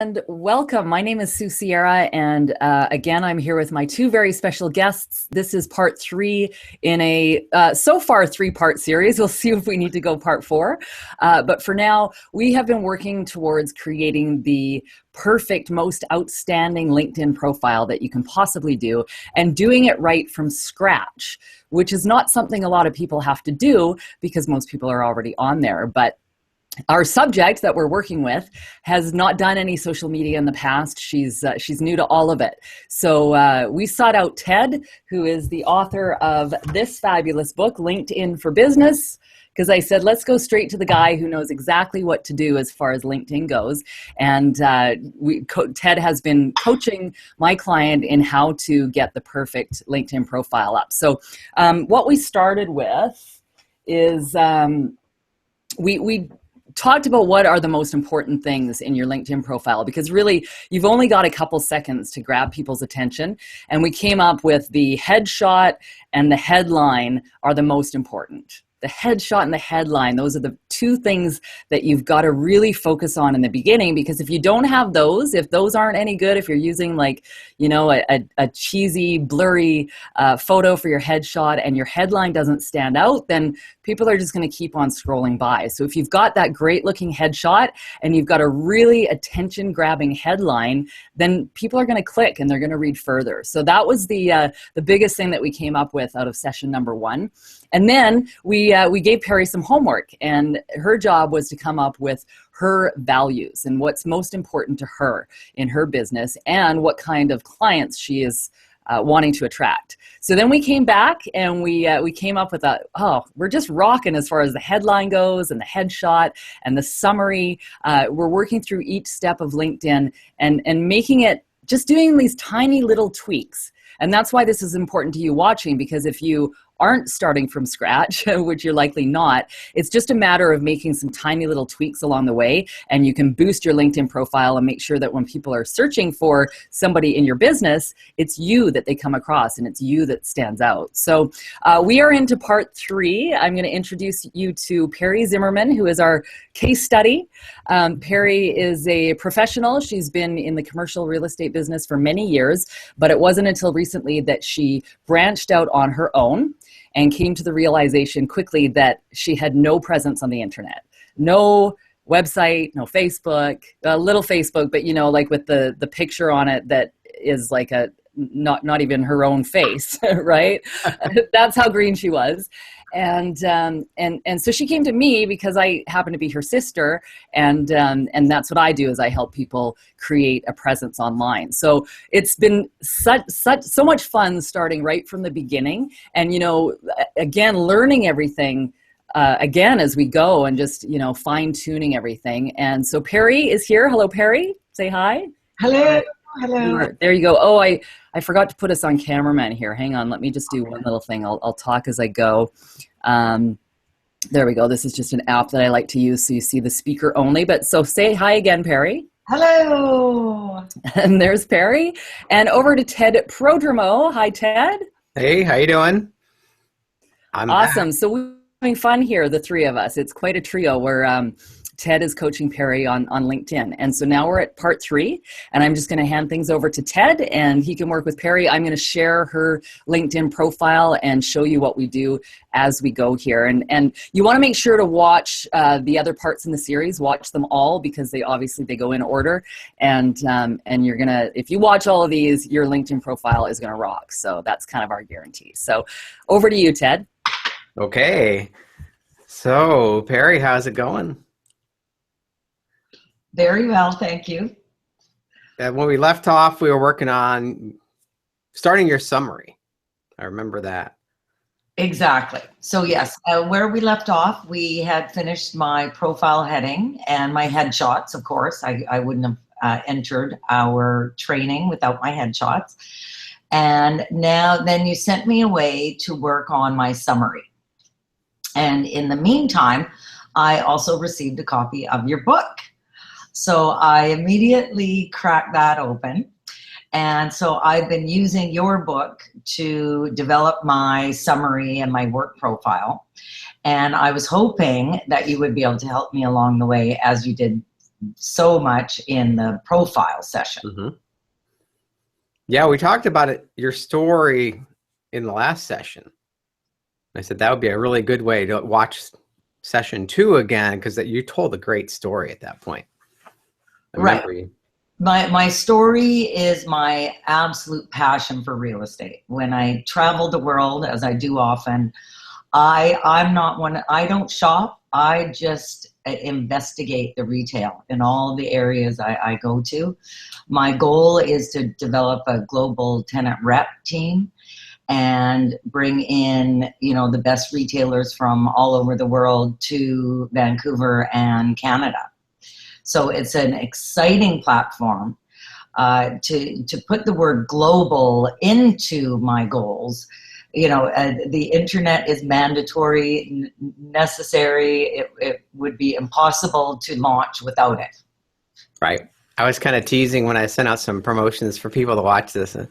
And welcome. My name is Sue Sierra, and again, I'm here with my two very special guests. This is part three in a so far three-part series. We'll see if we need to go part four. But for now, we have been working towards creating the perfect, most outstanding LinkedIn profile that you can possibly do, and doing it right from scratch, which is not something a lot of people have to do because most people are already on there. But our subject that we're working with has not done any social media in the past. She's new to all of it. So we sought out Ted, who is the author of this fabulous book, LinkedIn for Business, because I said, let's go straight to the guy who knows exactly what to do as far as LinkedIn goes. And Ted has been coaching my client in how to get the perfect LinkedIn profile up. So what we started with is we talked about what are the most important things in your LinkedIn profile, because really you've only got a couple seconds to grab people's attention. And we came up with the headshot and the headline are the most important. The headshot and the headline, those are the two things that you've got to really focus on in the beginning, because if you don't have those, if those aren't any good, if you're using a cheesy, blurry photo for your headshot and your headline doesn't stand out, then people are just going to keep on scrolling by. So if you've got that great looking headshot and you've got a really attention grabbing headline, then people are going to click and they're going to read further. So that was the biggest thing that we came up with out of session number one. And then we gave Perry some homework, and her job was to come up with her values and what's most important to her in her business and what kind of clients she is wanting to attract. So then we came back and we came up with we're just rocking as far as the headline goes and the headshot and the summary. We're working through each step of LinkedIn and making it, just doing these tiny little tweaks. And that's why this is important to you watching, because if you aren't starting from scratch, which you're likely not, it's just a matter of making some tiny little tweaks along the way, and you can boost your LinkedIn profile and make sure that when people are searching for somebody in your business, it's you that they come across and it's you that stands out. So we are into part three. I'm going to introduce you to Perry Zimmerman, who is our case study. Perry is a professional. She's been in the commercial real estate business for many years, but it wasn't until recently that she branched out on her own and came to the realization quickly that she had no presence on the internet. No website, no Facebook, a little Facebook, but like with the picture on it that is like a not even her own face, right? That's how green she was. And so she came to me because I happen to be her sister, and that's what I do, is I help people create a presence online. So it's been so much fun starting right from the beginning, and again, learning everything again as we go, and just fine tuning everything. And so Perry is here. Hello, Perry. Say hi. Hello. Hello. There you go. Oh, I forgot to put us on cameraman here. Hang on. Let me just do one little thing. I'll talk as I go. There we go. This is just an app that I like to use so you see the speaker only. But so say hi again, Perry. Hello. And there's Perry. And over to Ted Prodromou. Hi, Ted. Hey, how you doing? I'm awesome. Back. So we're having fun here, the three of us. It's quite a trio where Ted is coaching Perry on LinkedIn. And so now we're at part three, and I'm just going to hand things over to Ted, and he can work with Perry. I'm going to share her LinkedIn profile and show you what we do as we go here. And you want to make sure to watch the other parts in the series, watch them all, because they go in order. And you're going to, if you watch all of these, your LinkedIn profile is going to rock. So that's kind of our guarantee. So over to you, Ted. Okay. So Perry, how's it going? Very well, thank you. When we left off, we were working on starting your summary. I remember that. Exactly. So yes, where we left off, we had finished my profile heading and my headshots, of course. I wouldn't have entered our training without my headshots. And then you sent me away to work on my summary. And in the meantime, I also received a copy of your book. So I immediately cracked that open. And so I've been using your book to develop my summary and my work profile. And I was hoping that you would be able to help me along the way as you did so much in the profile session. Mm-hmm. Yeah, we talked about it, your story in the last session. I said that would be a really good way to watch session 2 again, because you told a great story at that point. I remember you. My story is my absolute passion for real estate. When I travel the world, as I do often, I'm not one, I don't shop. I just investigate the retail in all the areas I go to. My goal is to develop a global tenant rep team and bring in, the best retailers from all over the world to Vancouver and Canada. So it's an exciting platform to put the word global into my goals. The internet is mandatory, necessary. It would be impossible to launch without it. Right. I was kind of teasing when I sent out some promotions for people to watch this. The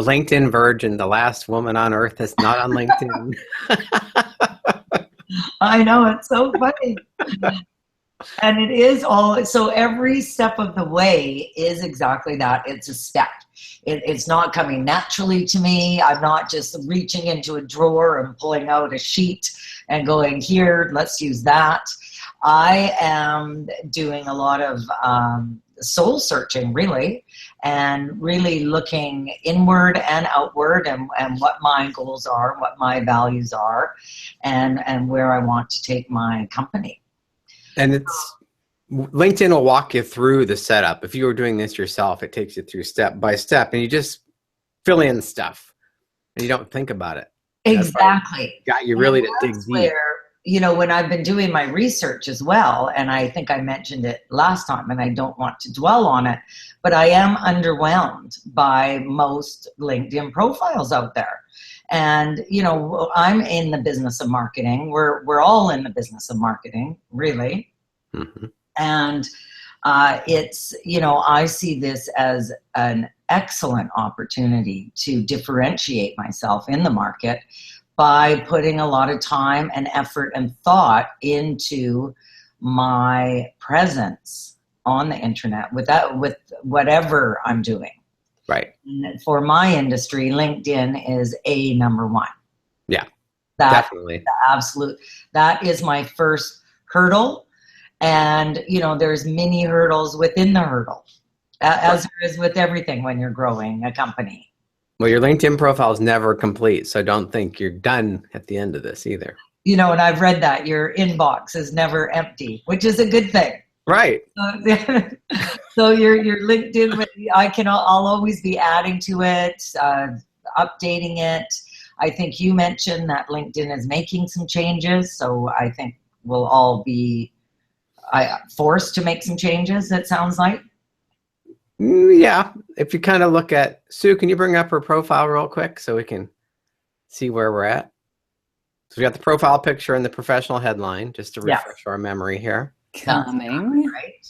LinkedIn Virgin, the last woman on earth that's not on LinkedIn. I know, it's so funny. And it is all, so every step of the way is exactly that. It's a step. It's not coming naturally to me. I'm not just reaching into a drawer and pulling out a sheet and going, here, let's use that. I am doing a lot of soul searching, really, and really looking inward and outward, and what my goals are, what my values are, and where I want to take my company. And LinkedIn will walk you through the setup. If you were doing this yourself, it takes you through step by step, and you just fill in stuff and you don't think about it. Exactly. Got you really to dig deep. When I've been doing my research as well, and I think I mentioned it last time, and I don't want to dwell on it, but I am underwhelmed by most LinkedIn profiles out there. And, I'm in the business of marketing. We're all in the business of marketing, really. Mm-hmm. And it's, I see this as an excellent opportunity to differentiate myself in the market by putting a lot of time and effort and thought into my presence on the internet with whatever I'm doing. Right. And for my industry, LinkedIn is number one. Yeah, definitely. That is my first hurdle. And, there's many hurdles within the hurdle, as there is with everything when you're growing a company. Well, your LinkedIn profile is never complete, so don't think you're done at the end of this either. And I've read that your inbox is never empty, which is a good thing. Right. So your LinkedIn, I'll always be adding to it, updating it. I think you mentioned that LinkedIn is making some changes, so I think we'll all be forced to make some changes, it sounds like. Yeah, if you kind of look at, Sue, can you bring up her profile real quick so we can see where we're at? So we got the profile picture and the professional headline, just to refresh our memory here. Coming. Right.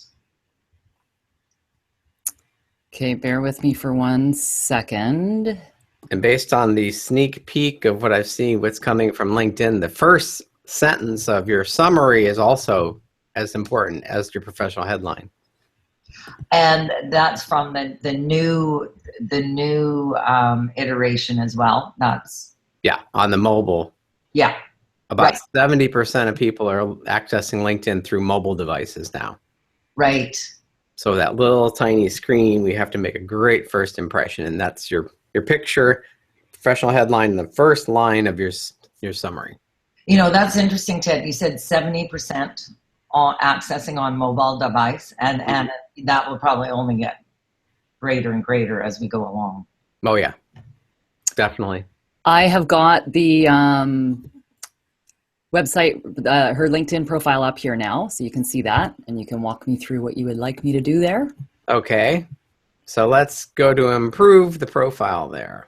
Okay, bear with me for 1 second. And based on the sneak peek of what I've seen, what's coming from LinkedIn, the first sentence of your summary is also as important as your professional headline. And that's from the new iteration as well. That's on the mobile. Yeah. About 70% of people are accessing LinkedIn through mobile devices now. Right. So that little tiny screen, we have to make a great first impression, and that's your picture, professional headline, and the first line of your summary. That's interesting, Ted. You said 70% accessing on mobile device, and that will probably only get greater and greater as we go along. Oh yeah, definitely. I have got the website, her LinkedIn profile up here now, so you can see that, and you can walk me through what you would like me to do there. Okay, so let's go to improve the profile there.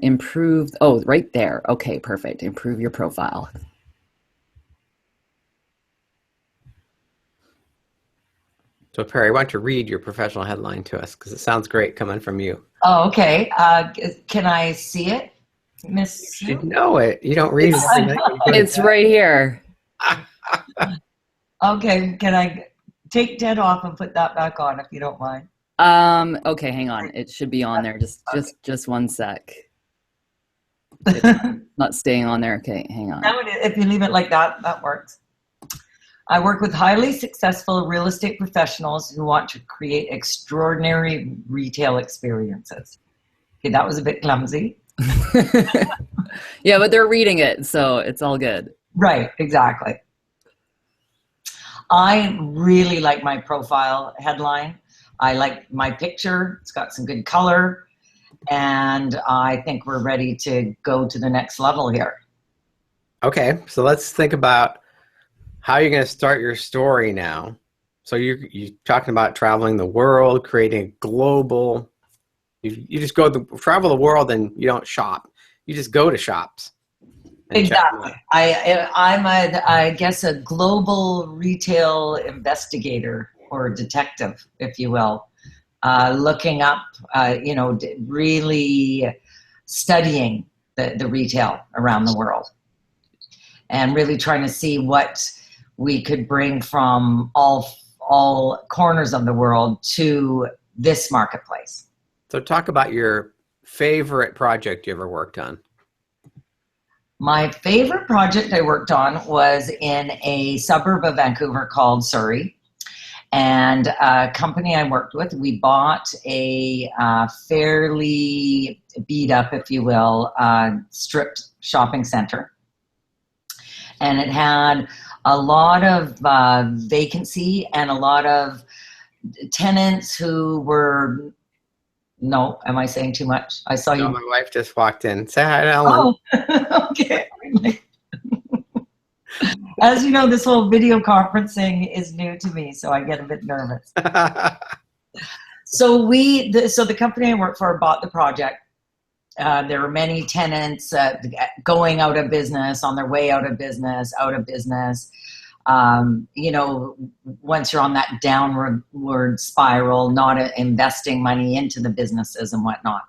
Improve, oh, right there. Okay, perfect. Improve your profile. So Perry, I want to read your professional headline to us because it sounds great coming from you. Oh, okay. Can I see it, Miss? You should know it. You don't read it. It's right here. Okay, can I take Ted off and put that back on if you don't mind? Okay, hang on. It should be on there. Just one sec. It's not staying on there. Okay, hang on. If you leave it like that, that works. I work with highly successful real estate professionals who want to create extraordinary retail experiences. Okay, that was a bit clumsy. Yeah, but they're reading it, so it's all good. Right, exactly. I really like my profile headline. I like my picture. It's got some good color. And I think we're ready to go to the next level here. Okay, so let's think about how you're going to start your story now. So you're talking about traveling the world, creating global. You just travel the world and you don't shop. You just go to shops. Exactly. I guess a global retail investigator or detective, if you will, looking up, really studying the retail around the world and really trying to see what we could bring from all corners of the world to this marketplace. So talk about your favorite project you ever worked on. My favorite project I worked on was in a suburb of Vancouver called Surrey. And a company I worked with, we bought a fairly beat up, if you will, stripped shopping center. And it had a lot of vacancy and a lot of tenants who were, no, am I saying too much? I saw you. My wife just walked in. Say hi to Ellen. Oh, okay. As you know, this whole video conferencing is new to me, so I get a bit nervous. So the company I work for bought the project. There were many tenants going out of business, on their way out of business. Once you're on that downward spiral, not investing money into the businesses and whatnot.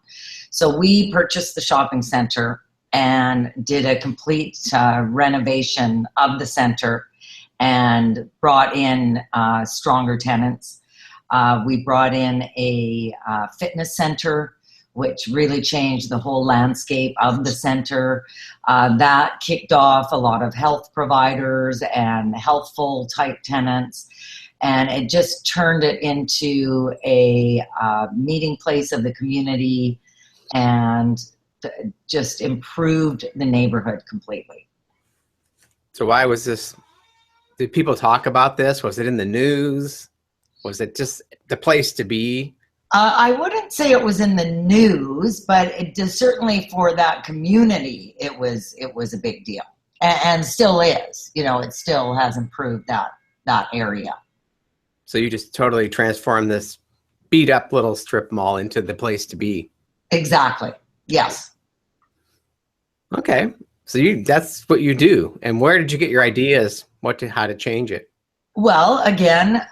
So we purchased the shopping center and did a complete renovation of the center and brought in stronger tenants. We brought in a fitness center, which really changed the whole landscape of the center. That kicked off a lot of health providers and healthful type tenants. And it just turned it into a meeting place of the community and just improved the neighborhood completely. So why was this? Did people talk about this? Was it in the news? Was it just the place to be? I wouldn't say it was in the news, but it just, certainly for that community, it was a big deal, and still is. It still has improved that area. So you just totally transformed this beat up little strip mall into the place to be. Exactly. Yes. Okay. So that's what you do. And where did you get your ideas? How to change it? Well, again,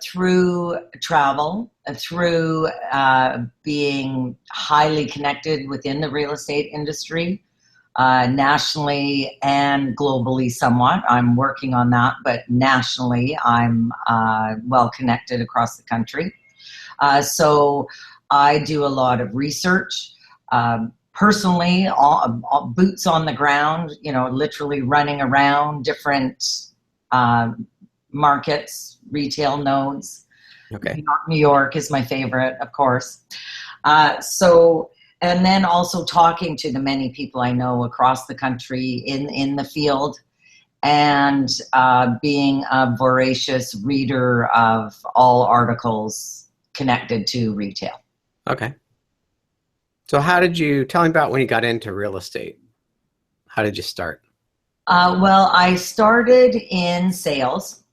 through travel, through being highly connected within the real estate industry, nationally and globally somewhat. I'm working on that, but nationally, I'm well connected across the country. So I do a lot of research. Personally, boots on the ground, literally running around different markets, retail nodes. Okay. New York is my favorite, of course. And then also talking to the many people I know across the country in the field, and being a voracious reader of all articles connected to retail. Okay. So tell me about when you got into real estate? How did you start? Well, I started in sales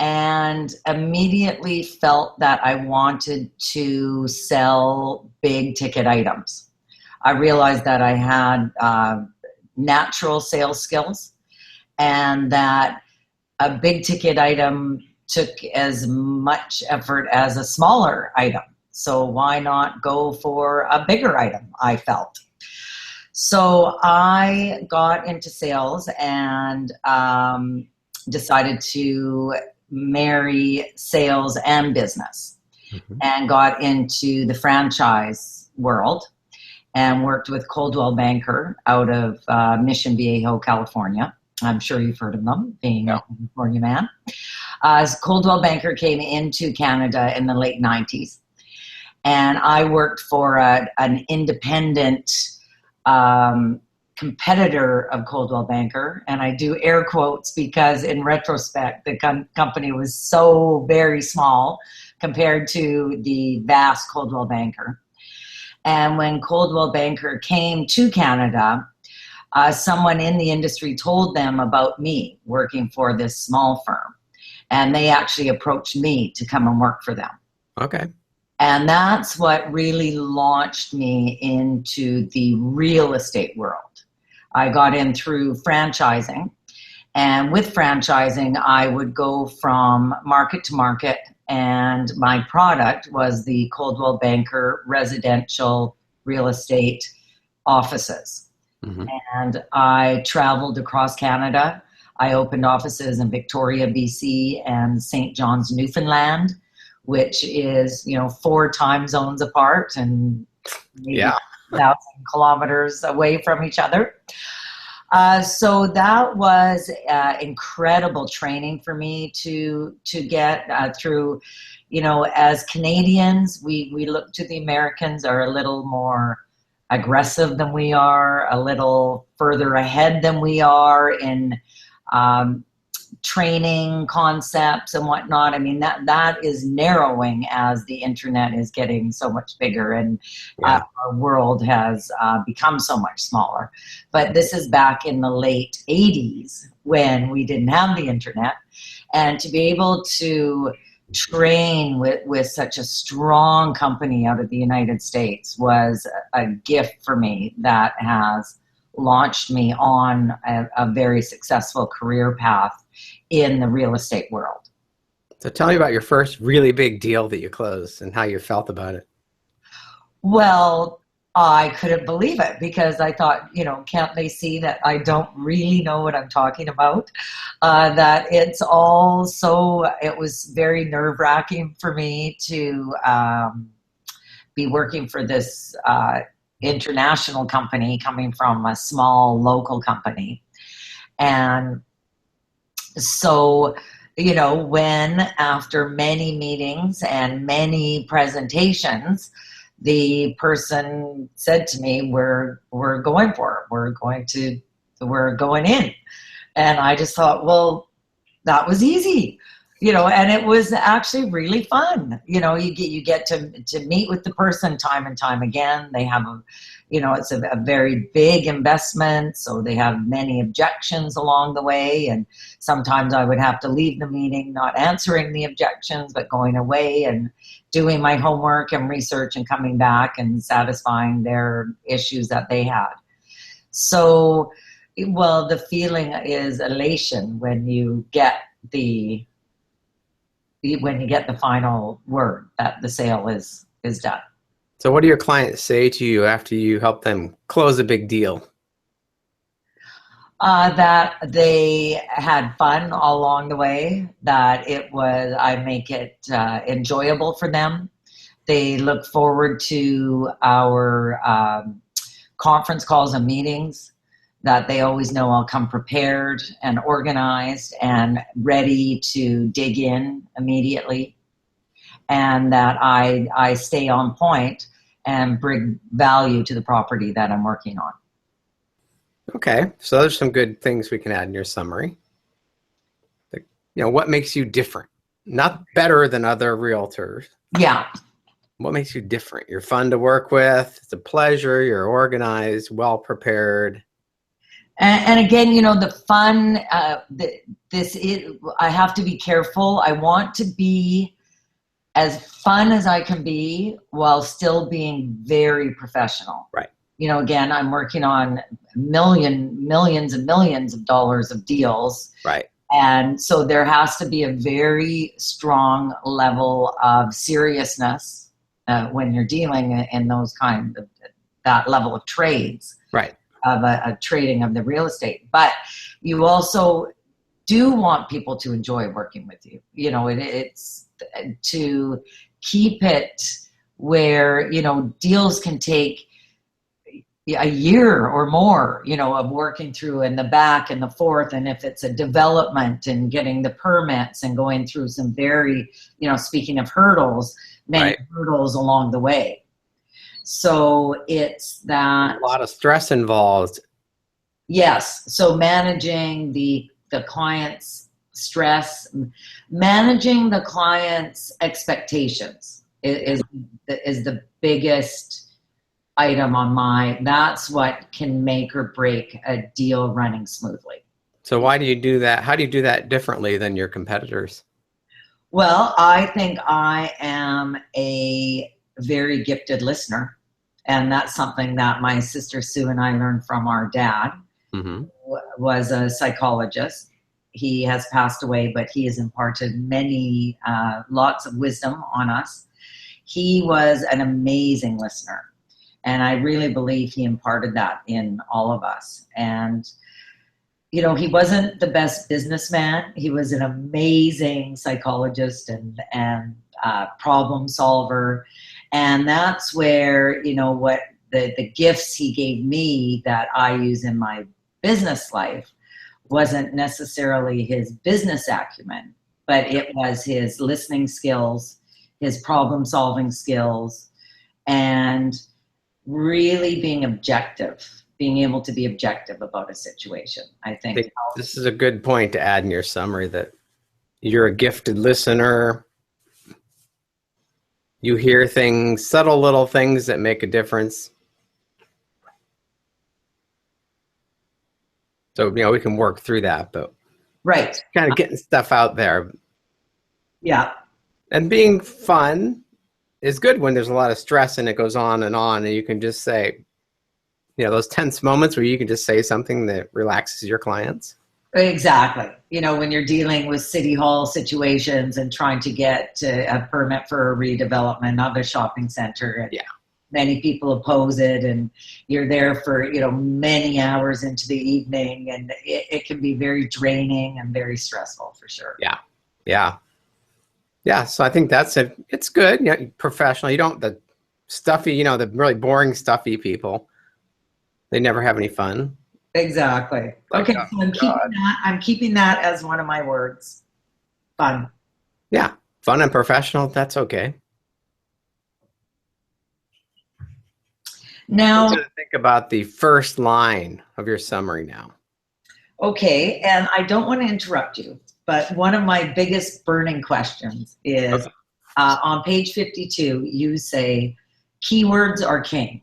and immediately felt that I wanted to sell big ticket items. I realized that I had natural sales skills and that a big ticket item took as much effort as a smaller item. So why not go for a bigger item, I felt. So I got into sales and decided to marry sales and business, and got into the franchise world and worked with Coldwell Banker out of Mission Viejo, California. I'm sure you've heard of them, being a California man. Coldwell Banker came into Canada in the late 90s. And I worked for an independent competitor of Coldwell Banker. And I do air quotes because in retrospect, the company was so very small compared to the vast Coldwell Banker. And when Coldwell Banker came to Canada, someone in the industry told them about me working for this small firm. And they actually approached me to come and work for them. Okay. And that's what really launched me into the real estate world. I got in through franchising. And with franchising, I would go from market to market. And my product was the Coldwell Banker residential real estate offices. And I traveled across Canada. I opened offices in Victoria, BC, and St. John's, Newfoundland, which is, 4 time zones apart and maybe 1,000 kilometers away from each other. So that was incredible training for me to get through. As Canadians, we look to the Americans are a little more aggressive than we are, a little further ahead than we are in training concepts and whatnot. I mean, that is narrowing as the internet is getting so much bigger and our world has become so much smaller. But this is back in the late 80s when we didn't have the internet. And to be able to train with such a strong company out of the United States was a gift for me that has launched me on a very successful career path in the real estate world. So tell me about your first really big deal that you closed and how you felt about it. Well, I couldn't believe it because I thought, can't they see that I don't really know what I'm talking about? That it's all it was very nerve-wracking for me to be working for this international company coming from a small local company. And so, when after many meetings and many presentations, the person said to me, we're going for it. We're going in. And I just thought, well, that was easy, and it was actually really fun. You get to meet with the person time and time again. They have it's a very big investment. So they have many objections along the way. And sometimes I would have to leave the meeting, not answering the objections, but going away and doing my homework and research and coming back and satisfying their issues that they had. So, well, the feeling is elation when you get the final word that the sale is done. So what do your clients say to you after you help them close a big deal? That they had fun all along the way, that I make it enjoyable for them. They look forward to our conference calls and meetings, that they always know I'll come prepared and organized and ready to dig in immediately, and that I stay on point and bring value to the property that I'm working on. Okay, so there's some good things we can add in your summary. What makes you different? Not better than other realtors. Yeah. What makes you different? You're fun to work with. It's a pleasure. You're organized, well prepared. And again, the fun, I have to be careful. I want to be as fun as I can be while still being very professional. Right. Again, I'm working on millions and millions of dollars of deals. Right. And so there has to be a very strong level of seriousness when you're dealing in those that level of trades. Right. Of a trading of the real estate. But you also do want people to enjoy working with you. You know, it's to keep it where, you know, deals can take a year or more, you know, of working through in the back and the forth. And if it's a development and getting the permits and going through some very, you know, speaking of hurdles, many hurdles along the way. So it's that. A lot of stress involved. Yes. So managing the client's stress, managing the client's expectations is the biggest item on that's what can make or break a deal running smoothly. So why do you do that? How do you do that differently than your competitors? Well, I think I am a very gifted listener, and that's something that my sister Sue and I learned from our dad, who was a psychologist. He has passed away, but he has imparted many, lots of wisdom on us. He was an amazing listener. And I really believe he imparted that in all of us. And, you know, he wasn't the best businessman. He was an amazing psychologist and problem solver. And that's where, you know, what the gifts he gave me that I use in my business life wasn't necessarily his business acumen, but it was his listening skills, his problem solving skills, and really being objective, being able to be objective about a situation. I think this is a good point to add in your summary, that you're a gifted listener. You hear things, subtle little things that make a difference. So, you know, we can work through that, but kind of getting stuff out there. Yeah. And being fun is good when there's a lot of stress and it goes on, and you can just say, you know, those tense moments where you can just say something that relaxes your clients. Exactly. You know, when you're dealing with city hall situations and trying to get a permit for a redevelopment of a shopping center, and many people oppose it, and you're there for, you know, many hours into the evening, and it can be very draining and very stressful for sure. Yeah, so I think it's good. You know, professional. You don't, the stuffy, you know, the really boring, stuffy people, they never have any fun. Exactly. Okay, so I'm keeping that as one of my words. Fun. Yeah, fun and professional, that's okay. Now, think about the first line of your summary now. Okay, and I don't want to interrupt you, but one of my biggest burning questions is on page 52, you say, keywords are king.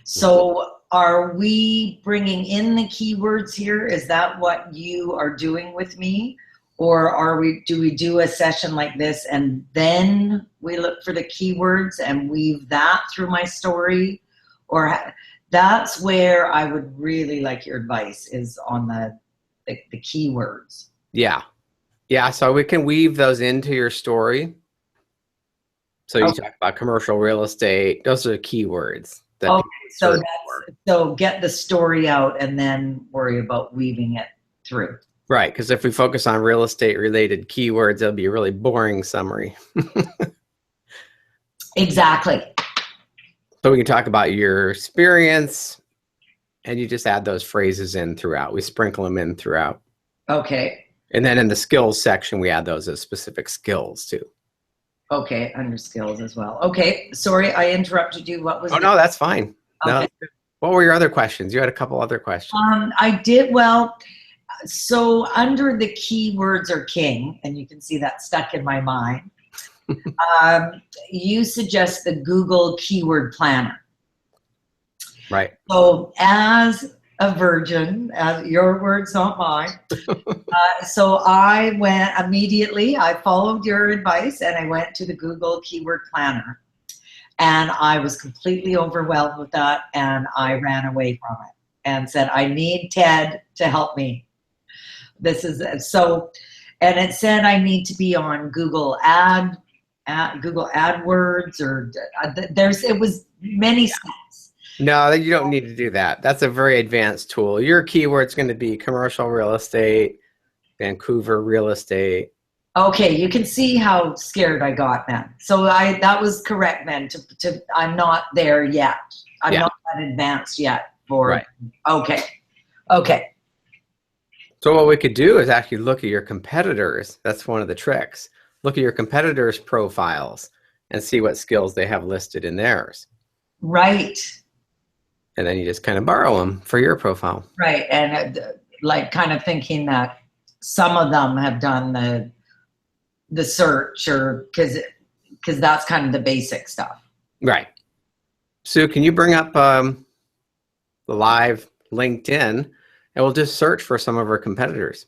So are we bringing in the keywords here? Is that what you are doing with me? Or do we do a session like this and then we look for the keywords and weave that through my story? Or that's where I would really like your advice, is on the keywords. Yeah. So we can weave those into your story. So you talk about commercial real estate. Those are the keywords. So get the story out and then worry about weaving it through. Right, because if we focus on real estate related keywords, it'll be a really boring summary. Exactly. So we can talk about your experience, and you just add those phrases in throughout. We sprinkle them in throughout. Okay. And then in the skills section, we add those as specific skills too. Okay, under skills as well. Okay, sorry, I interrupted you. What was? No, that's fine. Okay. No, what were your other questions? You had a couple other questions. I did. Well, so under the keywords are king, and you can see that stuck in my mind. You suggest the Google Keyword Planner. Right. So as a virgin, your words, not mine. So I went immediately, I followed your advice and I went to the Google Keyword Planner, and I was completely overwhelmed with that, and I ran away from it and said, I need Ted to help me. This is so, and it said I need to be on Google AdWords, or it was many steps. No, you don't need to do that. That's a very advanced tool. Your keyword's going to be commercial real estate, Vancouver real estate. Okay, you can see how scared I got then. So that was correct then. I'm not there yet. I'm not that advanced yet. Right. Okay. So what we could do is actually look at your competitors. That's one of the tricks. Look at your competitors' profiles and see what skills they have listed in theirs. Right. And then you just kind of borrow them for your profile. Right. And like kind of thinking that some of them have done the search, or because that's kind of the basic stuff. Right. Sue, can you bring up the live LinkedIn, and we'll just search for some of our competitors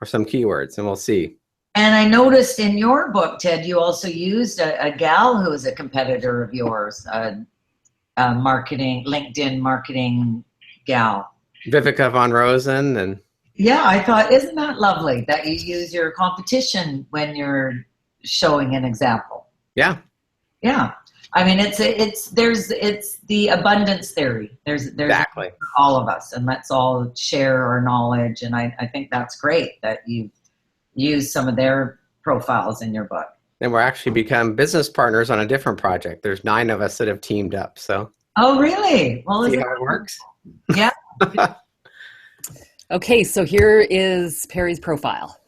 or some keywords, and we'll see. And I noticed in your book, Ted, you also used a gal who is a competitor of yours, LinkedIn marketing gal. Vivica von Rosen. And yeah, I thought, isn't that lovely that you use your competition when you're showing an example? Yeah. Yeah. I mean, it's the abundance theory. There's exactly all of us, and let's all share our knowledge. And I think that's great that you've used some of their profiles in your book. And we're actually become business partners on a different project. There's 9 of us that have teamed up. So. Oh, really? Well, see how it works? Yeah. Okay, so here is Perry's profile.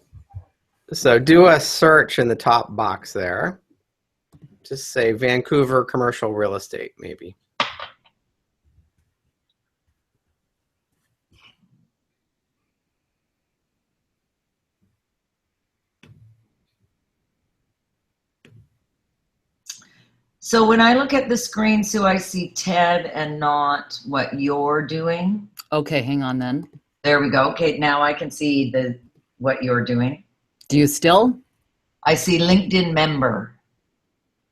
So do a search in the top box there. Just say Vancouver commercial real estate, maybe. So when I look at the screen, Sue, I see Ted and not what you're doing. Okay, hang on then. There we go. Okay, now I can see what you're doing. Do you still? I see LinkedIn member.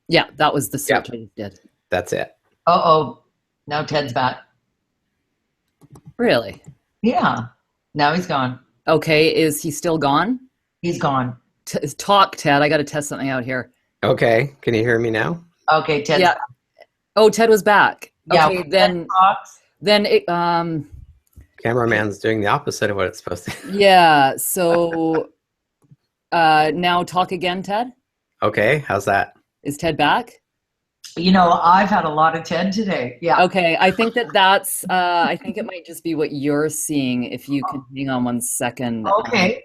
Yeah, that was the search I just did. That's it. Uh-oh. Now Ted's back. Really? Yeah. Now he's gone. Okay, is he still gone? He's gone. Talk, Ted. I got to test something out here. Okay, can you hear me now? Okay, Ted's back. Oh, Ted was back. Yeah, okay, then it, cameraman's doing the opposite of what it's supposed to. Yeah, so now talk again, Ted. Okay, how's that? Is Ted back? You know, I've had a lot of Ted today. Yeah. Okay, I think that's I think it might just be what you're seeing. If you could hang on 1 second. Okay.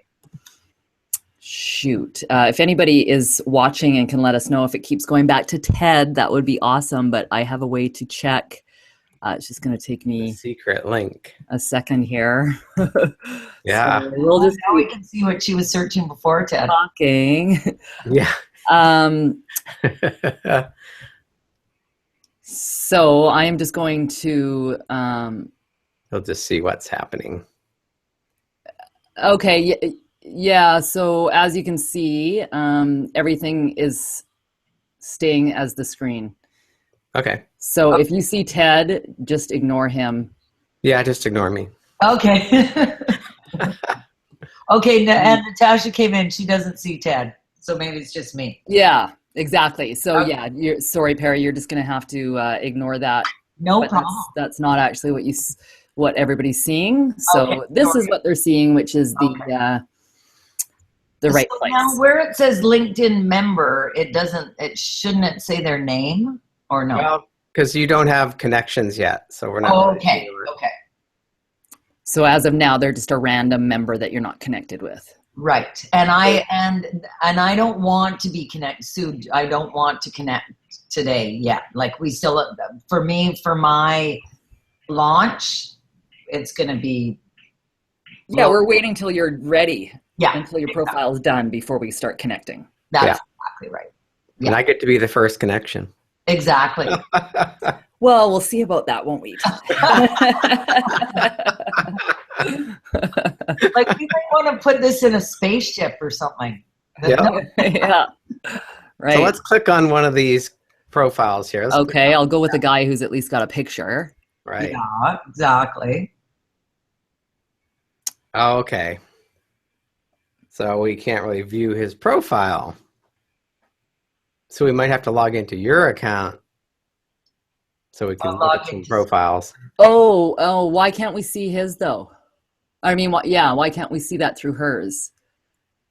Shoot. If anybody is watching and can let us know if it keeps going back to Ted, that would be awesome. But I have a way to check. It's just going to take me secret link a second here. Yeah. So we'll just now we can see what she was searching before, Ted. Talking. Yeah. So I am just going to. You'll just see what's happening. Okay. Yeah, so as you can see, everything is staying as the screen. Okay. So if you see Ted, just ignore him. Yeah, just ignore me. Okay. Okay, and Natasha came in. She doesn't see Ted, so maybe it's just me. Yeah, exactly. So Okay. yeah, sorry, Perry, you're just going to have to ignore that. No But problem. That's not actually what everybody's seeing. So Okay, this sorry. is what they're seeing, which is the right place. Now, where it says LinkedIn member, shouldn't it say their name or no? Well, because you don't have connections yet, so we're not. Okay. So as of now, they're just a random member that you're not connected with. Right. And I don't want to be connected. I don't want to connect today yet. Like we still, for my launch, it's going to be. Yeah, we're waiting till you're ready. Yeah. Until your profile is done before we start connecting. That's exactly right. Yeah. And I get to be the first connection. Exactly. Well, we'll see about that, won't we? Like we might want to put this in a spaceship or something. Yeah. Yeah. Right. So let's click on one of these profiles here. Okay, I'll go with the guy who's at least got a picture. Right. Yeah, exactly. Okay. So we can't really view his profile. So we might have to log into your account so we can I'll look at log some into- profiles. Oh, why can't we see his though? I mean, why can't we see that through hers?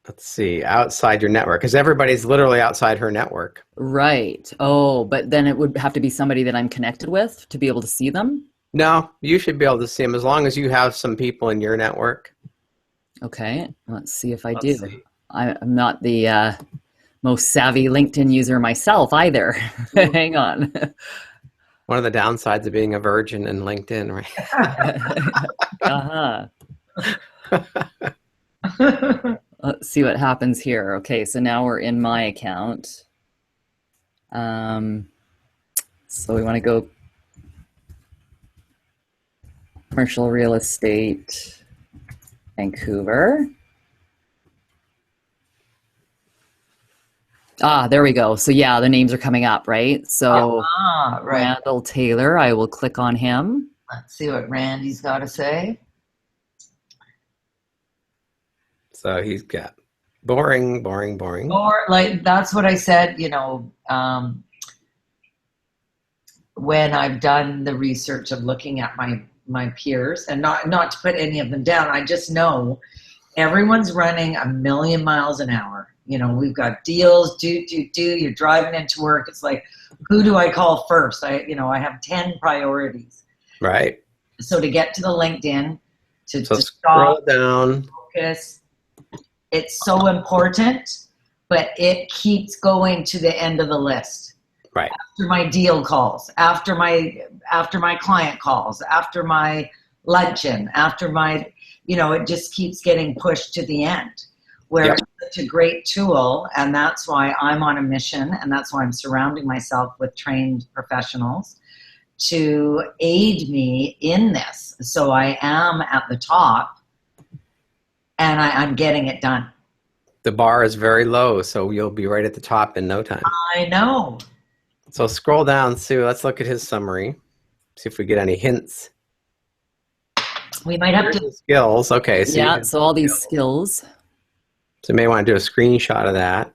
Let's see, outside your network, because everybody's literally outside her network. Right. Oh, but then it would have to be somebody that I'm connected with to be able to see them. No, you should be able to see them as long as you have some people in your network. Okay, let's see if I Let's do. see. I'm not the most savvy LinkedIn user myself either. Hang on. One of the downsides of being a virgin in LinkedIn, right? Let's see what happens here. Okay, so now we're in my account. So we want to go commercial real estate, Vancouver. There we go. So yeah, the names are coming up, right? So right. Randall Taylor, I will click on him. Let's see what Randy's got to say. So he's got boring. Or like, that's what I said, when I've done the research of looking at my peers, and not to put any of them down, I just know everyone's running a million miles an hour. We've got deals, you're driving into work. It's like, who do I call first? I have 10 priorities. Right. So to get to the LinkedIn, to scroll stop, down, focus, it's so important, but it keeps going to the end of the list. Right. After my deal calls, after my client calls, after my luncheon, after my, it just keeps getting pushed to the end. Where Yep. It's such a great tool, and that's why I'm on a mission, and that's why I'm surrounding myself with trained professionals to aid me in this. So I am at the top, and I'm getting it done. The bar is very low, so you'll be right at the top in no time. I know. So scroll down, Sue. Let's look at his summary. See if we get any hints. We might have Here's to. the skills. Okay. So Yeah, so all these skills. So you may want to do a screenshot of that.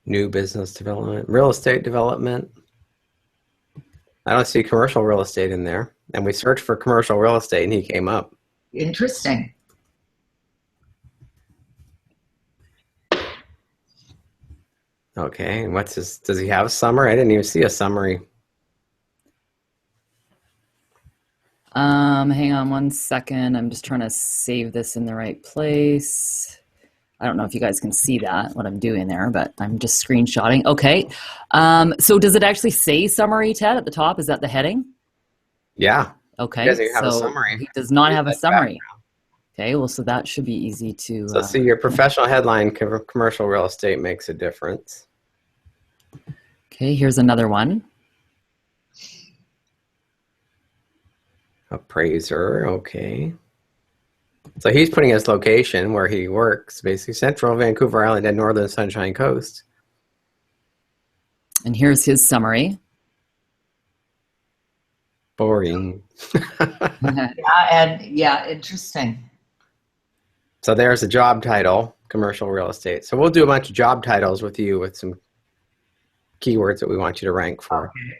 New business development, real estate development. I don't see commercial real estate in there. And we searched for commercial real estate and he came up. Interesting. Okay, and what's his, does he have a summary? I didn't even see a summary. Hang on one second. I'm just trying to save this in the right place. I don't know if you guys can see that, what I'm doing there, but I'm just screenshotting. Okay. So does it actually say summary, Ted, at the top? Is that the heading? Yeah. Okay. He doesn't even have a so summary. he does not have a That's summary. Okay, well, so that should be easy to... So see, your professional headline, commercial real estate makes a difference. Okay, here's another one. Appraiser, okay. So he's putting his location where he works, basically Central Vancouver Island and Northern Sunshine Coast. And here's his summary. Boring. Yeah, interesting. So there's a job title, commercial real estate. So we'll do a bunch of job titles with you with some keywords that we want you to rank for. Okay.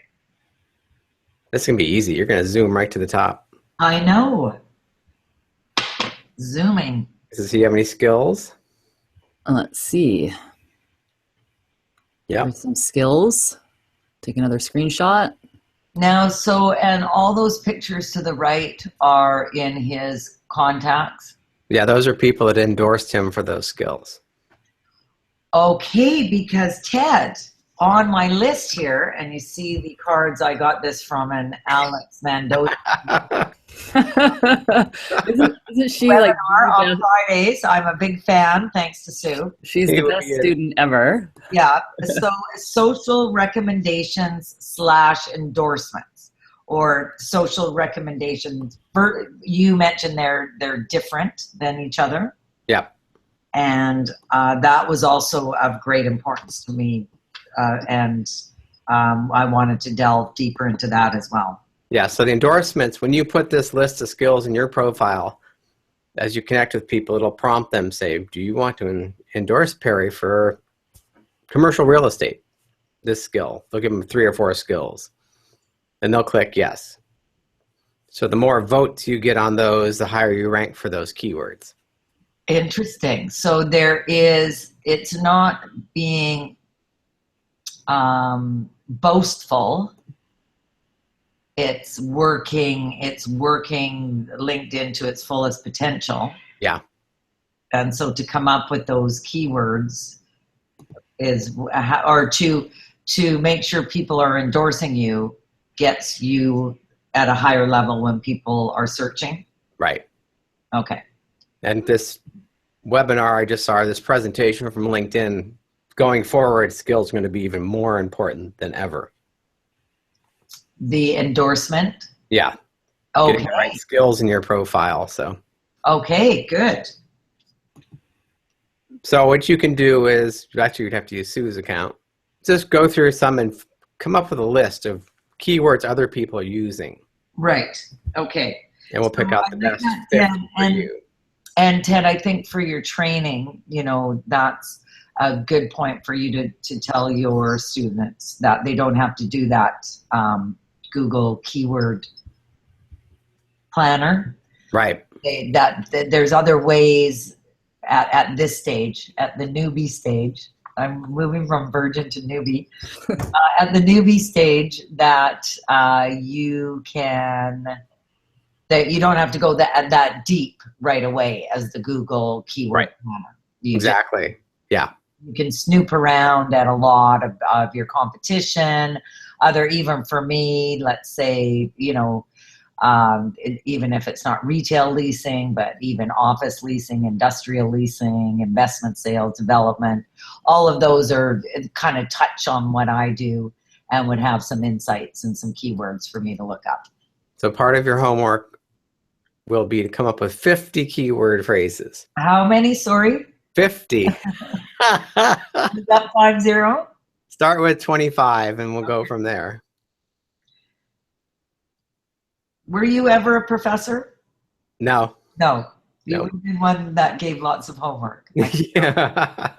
This can be easy. You're going to zoom right to the top. I know. Zooming. Does he have any skills? Let's see. Yeah. There's some skills. Take another screenshot. Now, and all those pictures to the right are in his contacts. Yeah, those are people that endorsed him for those skills. Okay, because Ted, on my list here, and you see the cards, I got this from an Alex Mendoza. Isn't she like on Fridays? I'm a big fan, thanks to Sue. She's the best student ever. Yeah. So social recommendations / endorsements, or social recommendations. You mentioned they're different than each other. Yeah. And that was also of great importance to me. And I wanted to delve deeper into that as well. Yeah, so the endorsements, when you put this list of skills in your profile, as you connect with people, it'll prompt them, say, do you want to endorse Perry for commercial real estate, this skill. They'll give them 3 or 4 skills and they'll click yes. So the more votes you get on those, the higher you rank for those keywords. Interesting. So it's not being boastful. It's working LinkedIn to its fullest potential. Yeah. And so to come up with those keywords or to make sure people are endorsing you gets you at a higher level when people are searching. Right. Okay. And this webinar I just saw, this presentation from LinkedIn, going forward, skills are going to be even more important than ever. The endorsement? Yeah. Okay. Getting the right skills in your profile. So. Okay, good. So what you can do is, actually you'd have to use Sue's account, just go through some and come up with a list of keywords other people are using. Right. Okay. And we'll pick out the best fit for you. And Ted, I think for your training, that's a good point for you to tell your students that they don't have to do that Google keyword planner. Right. That there's other ways at this stage, at the newbie stage. I'm moving from virgin to newbie. At the newbie stage, that you don't have to go that deep right away as the Google keyword planner. Exactly. Yeah. You can snoop around at a lot of your competition. Even for me, let's say, even if it's not retail leasing, but even office leasing, industrial leasing, investment sales, development, all of those are kind of touch on what I do and would have some insights and some keywords for me to look up. So part of your homework will be to come up with 50 keyword phrases. How many, sorry? 50. Is that 50? Start with 25 and we'll go from there. Were you ever a professor? No. No. You No. would be one that gave lots of homework. Yeah.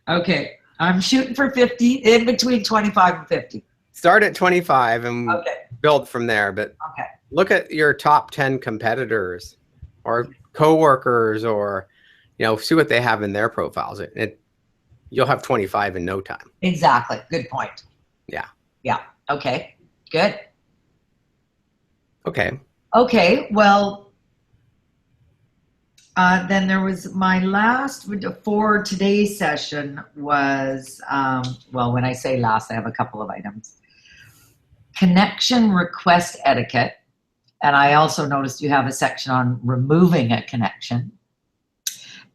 Okay. I'm shooting for 50, in between 25 and 50. Start at 25 and Okay. build from there. But Okay. look at your top 10 competitors or coworkers, or see what they have in their profiles. You'll have 25 in no time. Exactly. Good point. Yeah. Yeah. Okay. Good. Okay. Okay. Well, then there was my last for today's session was, when I say last, I have a couple of items. Connection request etiquette. And I also noticed you have a section on removing a connection.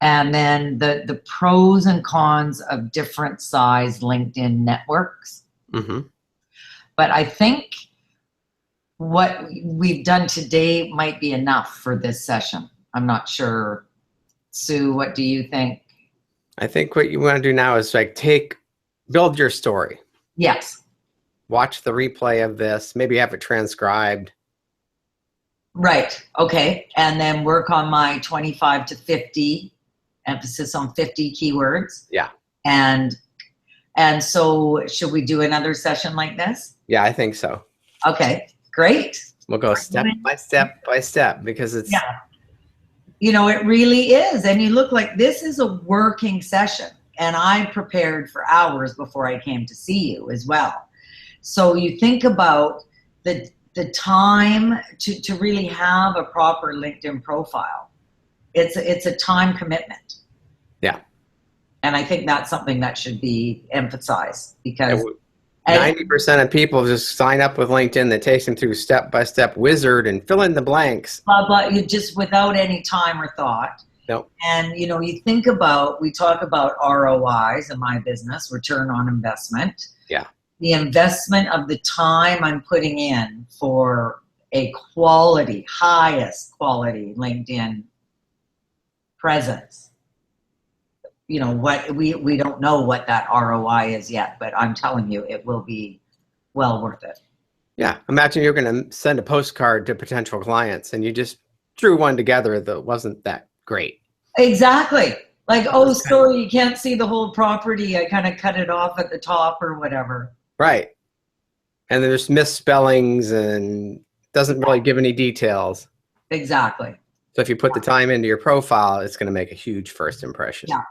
And then the pros and cons of different size LinkedIn networks. Mm-hmm. But I think what we've done today might be enough for this session. I'm not sure. Sue, what do you think? I think what you want to do now is build your story. Yes. Watch the replay of this. Maybe have it transcribed. Right. Okay. And then work on my 25 to 50, emphasis on 50 keywords. Yeah. And so should we do another session like this? Yeah, I think so. Okay, great. We'll go step by step by step because it's... Yeah. It really is. And you look like this is a working session. And I prepared for hours before I came to see you as well. So you think about the time to really have a proper LinkedIn profile. It's a time commitment. Yeah. And I think that's something that should be emphasized because 90% of people just sign up with LinkedIn that takes them through step-by-step wizard and fill in the blanks. Blah, blah, you just without any time or thought. Nope. And, we talk about ROIs in my business, return on investment. Yeah. The investment of the time I'm putting in for a quality, highest quality LinkedIn presence. What we don't know what that ROI is yet, but I'm telling you, it will be well worth it. Yeah. Imagine you're going to send a postcard to potential clients and you just threw one together that wasn't that great. Exactly. Like, oh, sorry, you can't see the whole property. I kind of cut it off at the top or whatever. Right. And there's misspellings and doesn't really give any details. Exactly. So if you put the time into your profile, it's going to make a huge first impression. Yeah.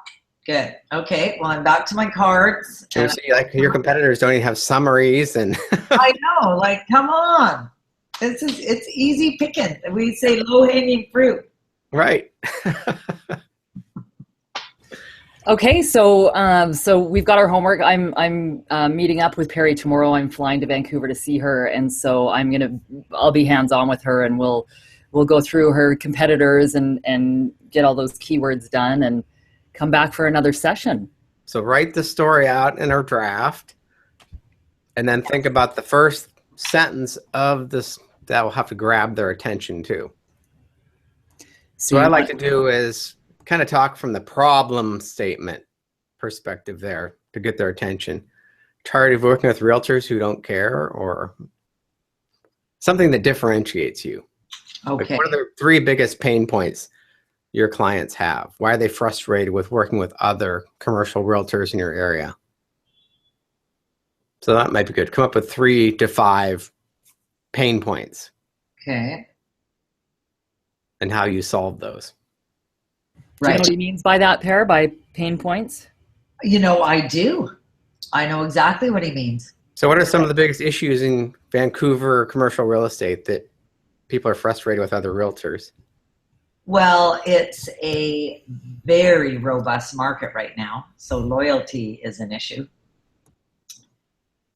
Good. Okay. Well, I'm back to my cards. You see, like your competitors don't even have summaries, and I know. Like, come on. It's easy picking. We say low hanging fruit. right. Okay, so we've got our homework. I'm meeting up with Perry tomorrow. I'm flying to Vancouver to see her, and so I'll be hands on with her, and we'll go through her competitors and get all those keywords done, and come back for another session. So write the story out in our draft, and then think about the first sentence of this that will have to grab their attention too. So what I like to do is kind of talk from the problem statement perspective there to get their attention. Tired of working with realtors who don't care, or something that differentiates you. Okay. Like, what are the 3 biggest pain points your clients have? Why are they frustrated with working with other commercial realtors in your area? So that might be good. Come up with 3 to 5 pain points. Okay. And how you solve those. Do you know what he means by that, Per, by pain points? You know, I do. I know exactly what he means. So what are some of the biggest issues in Vancouver commercial real estate that people are frustrated with other realtors? Well, it's a very robust market right now, so loyalty is an issue.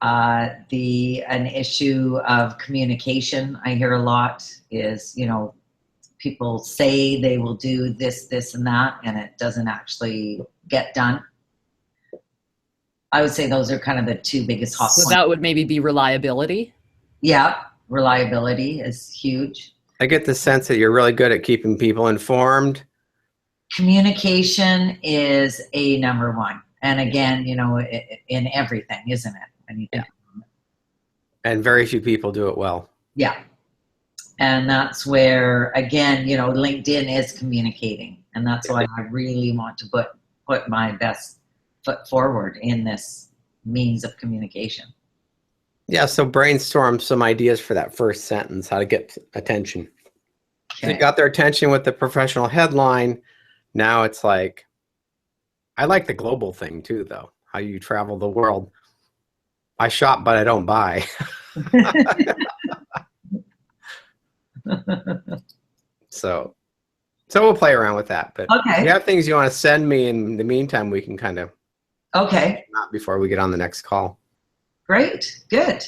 An issue of communication I hear a lot is, you know, people say they will do this, this, and that, and it doesn't actually get done. I would say those are kind of the 2 biggest hot points. So that would maybe be reliability? Yeah, reliability is huge. I get the sense that you're really good at keeping people informed. Communication is a number 1. And again, you know, in everything, isn't it? When you think about it. And very few people do it well. Yeah. And that's where, again, you know, LinkedIn is communicating. And that's why I really want to put my best foot forward in this means of communication. Yeah, so brainstorm some ideas for that first sentence, how to get attention. Okay. So you got their attention with the professional headline. Now it's like, I like the global thing too, though, how you travel the world. I shop, but I don't buy. So we'll play around with that. But okay. If you have things you want to send me in the meantime, we can kind of not before we get on the next call. Great, good.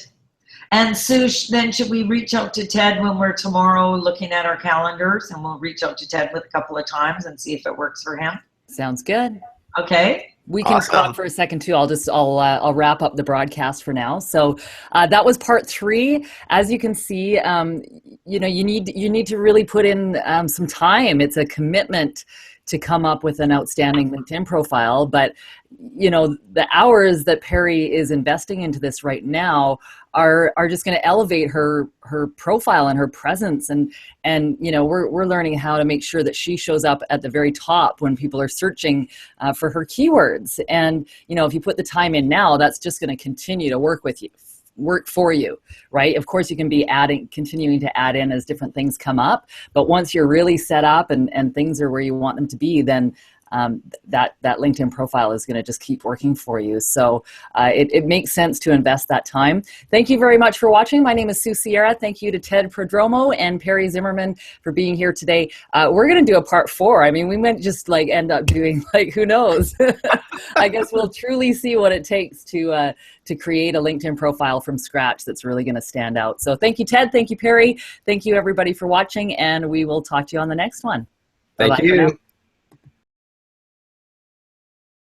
And Sue, then should we reach out to Ted when we're tomorrow looking at our calendars, and we'll reach out to Ted with a couple of times and see if it works for him? Sounds good. Okay. We can stop for a second too. I'll wrap up the broadcast for now. So that was part 3. As you can see, you know, you need to really put in some time. It's a commitment to come up with an outstanding LinkedIn profile. But, you know, the hours that Perry is investing into this right now are just going to elevate her profile and her presence. And you know, we're learning how to make sure that she shows up at the very top when people are searching for her keywords. And, you know, if you put the time in now, that's just going to continue to work for you, right? Of course, you can be continuing to add in as different things come up, but once you're really set up and things are where you want them to be, then that LinkedIn profile is going to just keep working for you. So it makes sense to invest that time. Thank you very much for watching. My name is Sue Sierra. Thank you to Ted Prodromo and Perry Zimmerman for being here today. We're going to do a part 4. I mean, we might just like end up doing like, who knows? I guess we'll truly see what it takes to create a LinkedIn profile from scratch that's really going to stand out. So thank you, Ted. Thank you, Perry. Thank you, everybody, for watching, and we will talk to you on the next one. Thank you.